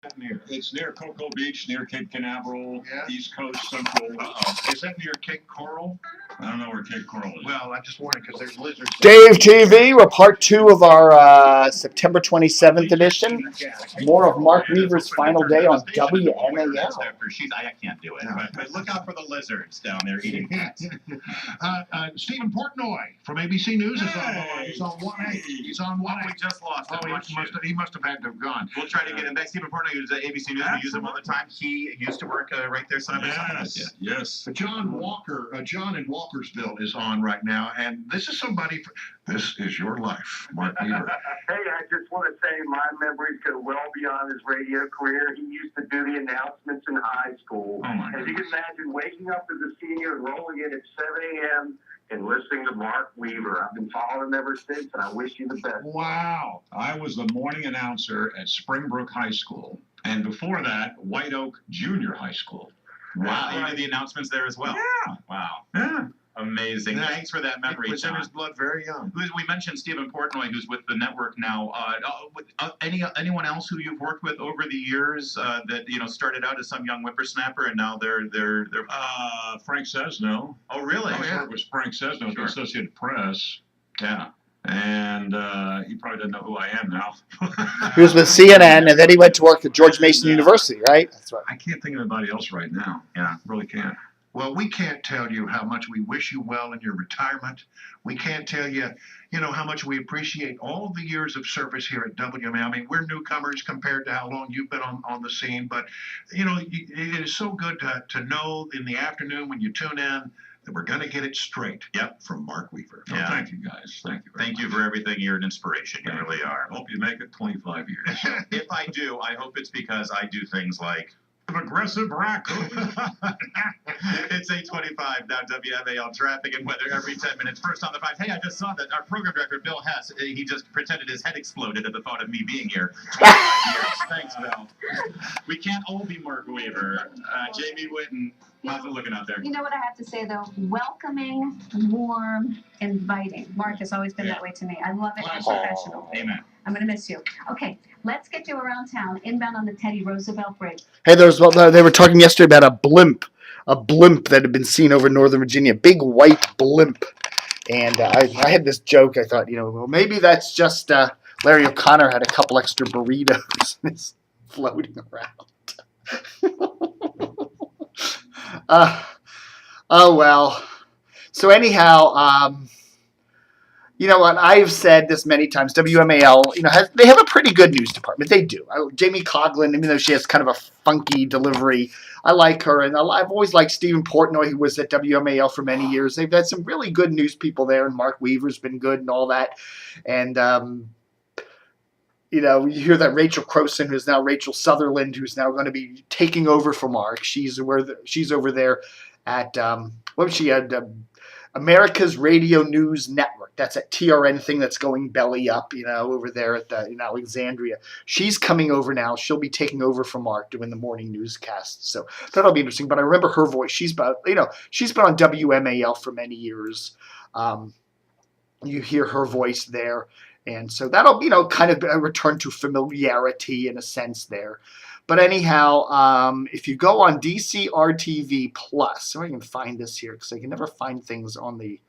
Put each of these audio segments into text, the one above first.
It's near Cocoa Beach, near Cape Canaveral, Yeah. East Coast, Central. Is that near Cape Coral? I don't know where Cape Coral is. Well, I just wondered because there's lizards. Dave TV, we're part 2 of our September 27th edition. More of Mark Weaver's final day on WMAL. I can't do it, but look out for the lizards down there eating cats. Stephen Portnoy from ABC News is on the line. He's on 1A. He's on 1A. We just lost him. He must have had to have gone. We'll try to get him back. Stephen Portnoy is at ABC News. We use him all the time. He used to work right there side by side. Yes. John Walker, John in Walkersville is on right now, and this is somebody. This is your life, Mark Weaver. Hey, I just want to say my memories go well beyond his radio career. He used to do the announcements in high school. Oh my As you can imagine, waking up as a senior and rolling in at 7 a.m. and listening to Mark Weaver. I've been following him ever since, and I wish you the best. Wow. I was the morning announcer at Springbrook High School, and before that, White Oak Junior High School. Wow, you did the announcements there as well. Yeah. Wow. Yeah. Amazing. Yeah. Thanks for that memory, It was in John. his blood very young. We mentioned Stephen Portnoy, who's with the network now. Anyone else who you've worked with over the years that started out as some young whippersnapper and now they're Frank Sesno. Oh really? I worked with Frank Sesno at the Sure. Associated Press, Yeah. and he probably doesn't know who I am now. He was with CNN, and then he went to work at George Mason University, right? That's right. I can't think of anybody else right now. Yeah. Really can't. Well, we can't tell you how much we wish you well in your retirement. We can't tell you, how much we appreciate all the years of service here at WMA. I mean, we're newcomers compared to how long you've been on the scene, but, it is so good to know in the afternoon when you tune in that we're going to get it straight. Yep. From Mark Weaver. No, Yeah. thank you, guys. Thank you very Thank much. you for everything. You're an inspiration. You really are. I hope you make it 25 years. If I do, I hope it's because I do things like Aggressive raccoon. It's 8:25 now. WMAL traffic and weather every 10 minutes. First on the 5. Hey, I just saw that our program director Bill Hess. He just pretended his head exploded at the thought of me being here. 25 years. Thanks, Bill. We can't all be Mark Weaver. Jamie Whitten, how's it looking out there? You know what I have to say, though? Welcoming, warm, inviting. Mark has always been that way to me. I love it. And professional. Amen. I'm going to miss you. Okay, let's get you around town, inbound on the Teddy Roosevelt Bridge. Hey, they were talking yesterday about a blimp that had been seen over Northern Virginia, big white blimp. And I had this joke. I thought, well, maybe that's just Larry O'Connor had a couple extra burritos and is floating around. Oh, well. So anyhow, you know what? I've said this many times. WMAL, they have a pretty good news department. They do. Jamie Coughlin, even though she has kind of a funky delivery, I like her. And I've always liked Stephen Portnoy, who was at WMAL for many years. They've had some really good news people there, and Mark Weaver's been good and all that. And, you hear that Rachel Croson, who's now Rachel Sutherland, who's now going to be taking over for Mark. She's over there at, what was she at? America's Radio News Network. That's a TRN thing that's going belly up, over there at in Alexandria. She's coming over now. She'll be taking over for Mark doing the morning newscast. So that'll be interesting. But I remember her voice. She's been on WMAL for many years. You hear her voice there. And so that'll, kind of a return to familiarity in a sense there. But anyhow, if you go on DCRTV Plus, so I can find this here because I can never find things on the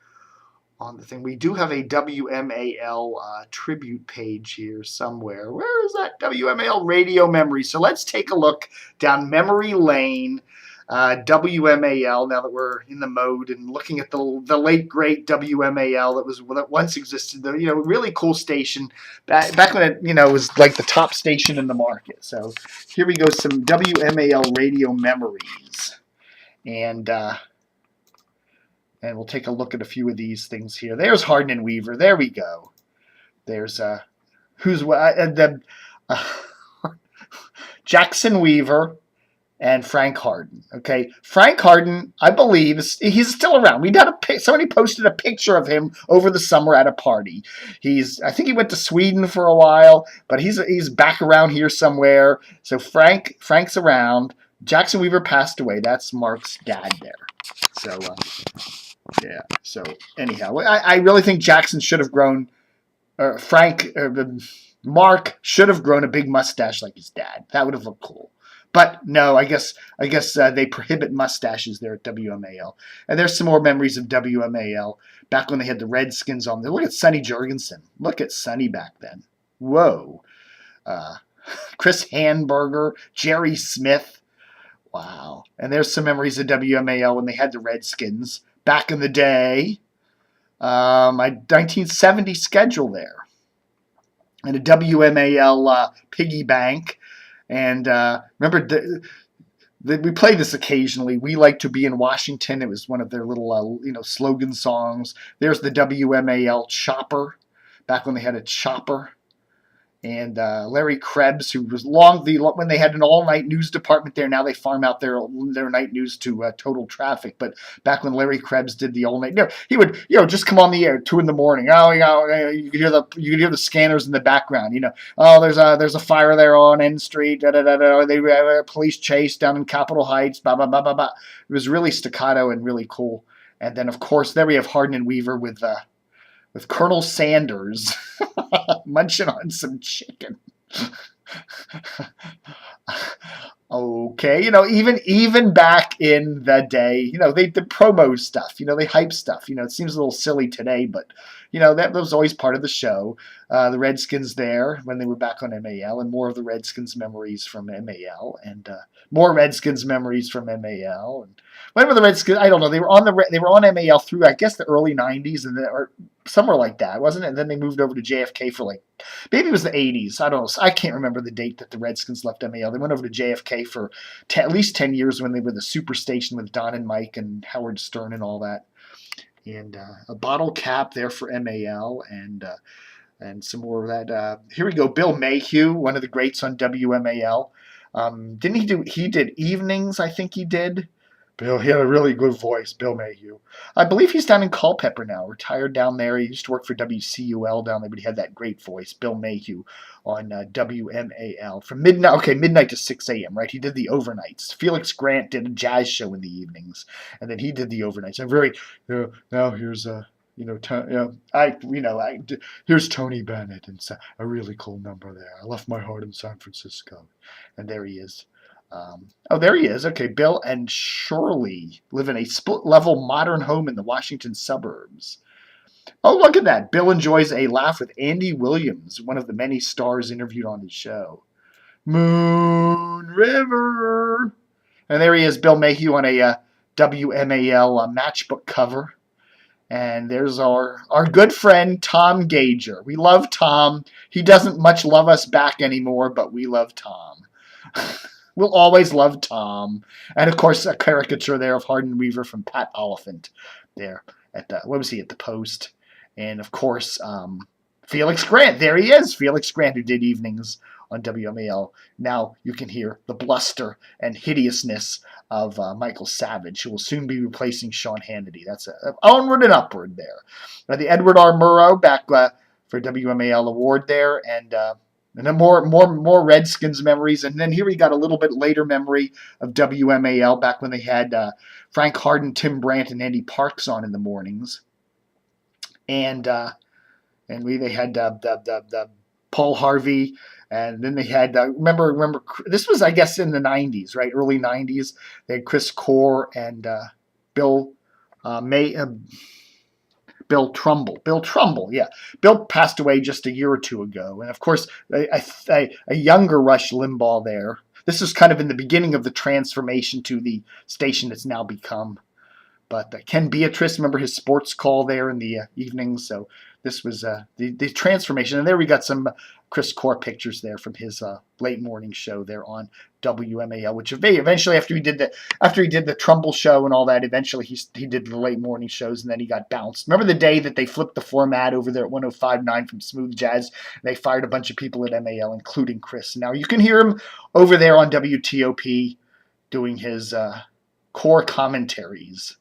thing. We do have a WMAL tribute page here somewhere. Where is that? WMAL Radio Memory. So let's take a look down memory lane. WMAL, now that we're in the mode and looking at the late great WMAL that once existed, really cool station back when it was like the top station in the market. So here we go, some WMAL radio memories, and we'll take a look at a few of these things here. There's Hardin and Weaver. There we go. There's Jackson Weaver and Frank Hardin. Okay, Frank Hardin, I believe, he's still around. Somebody posted a picture of him over the summer at a party. I think he went to Sweden for a while, but he's back around here somewhere. So Frank's around. Jackson Weaver passed away. That's Mark's dad there. So yeah. So anyhow, I really think Jackson should have grown. Frank. Mark should have grown a big mustache like his dad. That would have looked cool. But no, I guess they prohibit mustaches there at WMAL. And there's some more memories of WMAL back when they had the Redskins on there. Look at Sonny Jurgensen. Look at Sonny back then. Whoa. Chris Hanburger, Jerry Smith. Wow. And there's some memories of WMAL when they had the Redskins back in the day. My 1970 schedule there. And a WMAL piggy bank. And remember, we play this occasionally. We like to be in Washington. It was one of their little, slogan songs. There's the WMAL chopper, back when they had a chopper. And Larry Krebs, who was when they had an all-night news department there. Now they farm out their night news to Total Traffic. But back when Larry Krebs did the all-night, he would just come on the air at 2 a.m. Oh, you could hear the scanners in the background. Oh, there's a fire there on N Street. They have a police chase down in Capitol Heights. Blah blah blah blah blah. It was really staccato and really cool. And then of course there we have Hardin and Weaver with Colonel Sanders munching on some chicken. Okay, even back in the day, the promo stuff, they hype stuff. It seems a little silly today, but that was always part of the show. The Redskins there when they were back on MAL, and more of the Redskins memories from MAL, and more Redskins memories from MAL. And when were the Redskins? I don't know. They were on MAL through, I guess, the early *90s, or somewhere like that, wasn't it? And then they moved over to JFK for maybe it was the '80s. I don't know. I can't remember the date that the Redskins left MAL. They went over to JFK for at least 10 years when they were the Superstation with Don and Mike and Howard Stern and all that. And a bottle cap there for MAL and some more of that. Here we go. Bill Mayhew, one of the greats on WMAL. He did evenings, I think he did. Bill, he had a really good voice, Bill Mayhew. I believe he's down in Culpeper now, retired down there. He used to work for WCUL down there, but he had that great voice, Bill Mayhew, on WMAL from midnight to 6 a.m., right? He did the overnights. Felix Grant did a jazz show in the evenings, and then he did the overnights. I'm now here's here's Tony Bennett, and a really cool number there. I left my heart in San Francisco, and there he is. There he is. Okay, Bill and Shirley live in a split-level modern home in the Washington suburbs. Oh, look at that. Bill enjoys a laugh with Andy Williams, one of the many stars interviewed on his show. Moon River. And there he is, Bill Mayhew, on a WMAL matchbook cover. And there's our good friend, Tom Gager. We love Tom. He doesn't much love us back anymore, but we love Tom. We'll always love Tom. And, of course, a caricature there of Hardin Weaver from Pat Oliphant there at the Post. And, of course, Felix Grant. There he is, Felix Grant, who did evenings on WMAL. Now you can hear the bluster and hideousness of Michael Savage, who will soon be replacing Sean Hannity. That's onward and upward there. The Edward R. Murrow back for WMAL award there, and then more Redskins memories. And then here we got a little bit later memory of WMAL back when they had Frank Hardin, Tim Brandt, and Andy Parks on in the mornings. And they had the Paul Harvey, and then they had remember this was, I guess, in the 90s, right? Early 90s. They had Chris Core and Bill Trumbull, yeah. Bill passed away just a year or two ago. And, of course, a younger Rush Limbaugh there. This was kind of in the beginning of the transformation to the station it's now become. But Ken Beatrice, remember his sports call there in the evenings? So this was the transformation. And there we got some Chris Core pictures there from his late morning show there on WMAL, which eventually, after he did the Trumbull show and all that, eventually he did the late morning shows, and then he got bounced. Remember the day that they flipped the format over there at 105.9 from Smooth Jazz? They fired a bunch of people at MAL, including Chris. Now you can hear him over there on WTOP doing his Core commentaries.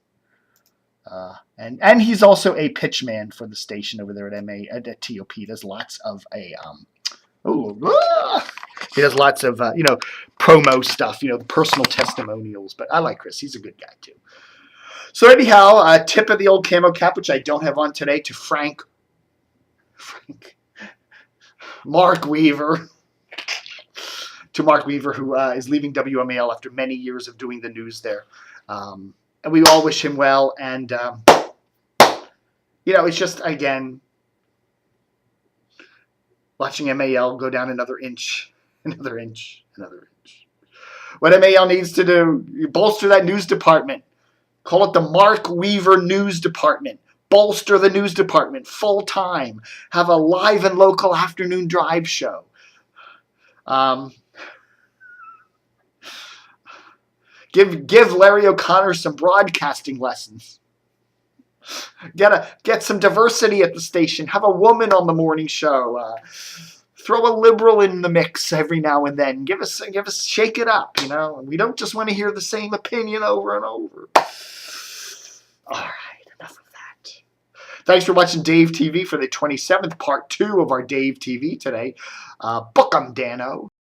And he's also a pitch man for the station over there at TOP. He does lots of he does lots of promo stuff, personal testimonials. But I like Chris; he's a good guy too. So anyhow, a tip of the old camo cap, which I don't have on today, to Frank Mark Weaver. To Mark Weaver, who is leaving WMAL after many years of doing the news there. And we all wish him well. And, it's just, again, watching MAL go down another inch. What MAL needs to do, you bolster that news department. Call it the Mark Weaver News Department. Bolster the news department full time. Have a live and local afternoon drive show. Give Larry O'Connor some broadcasting lessons. Get some diversity at the station. Have a woman on the morning show. Throw a liberal in the mix every now and then. Give us shake it up. We don't just want to hear the same opinion over and over. All right, enough of that. Thanks for watching Dave TV for the 27th part 2 of our Dave TV today. Book 'em, Dano.